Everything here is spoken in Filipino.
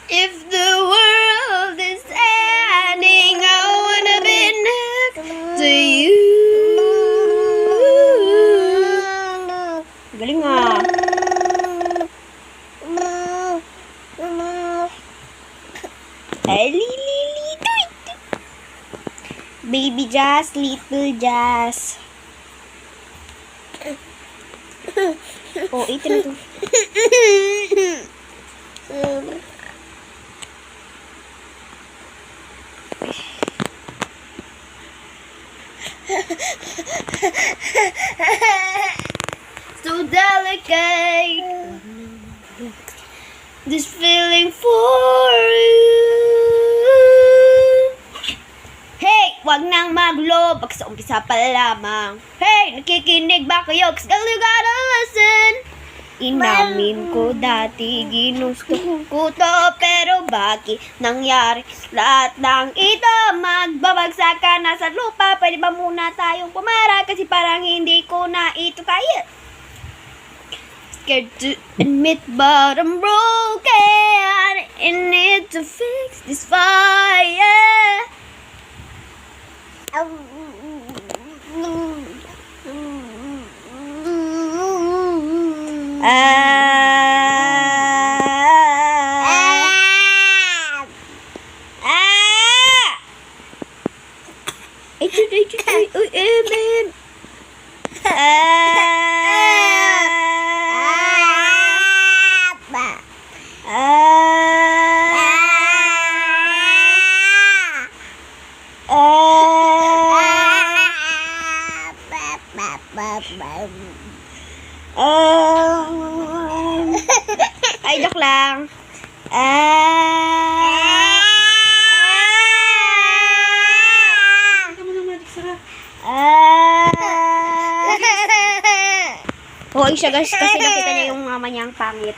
If the world is ending, I wanna be next to you. Galing ah. Baby Jazz, little Jazz. Oh, ito na to. So delicate, this feeling for you. Hey, wag nang maglo, baka sa umpisa pa lamang. Hey, nakikinig ba kayo? Cause girl, you gotta listen. Inamin ko dati, ginusto ko to, pero bakit nangyari lahat ng ito? Magbabagsak ka na sa lupa, pwede ba muna tayong pumara? Kasi parang hindi ko na ito kaya. Scared to admit, but I'm broken. I need to fix this fire. Ay, joke lang. Hoy siya guys, kasi nakita niya yung mama niyang pangit.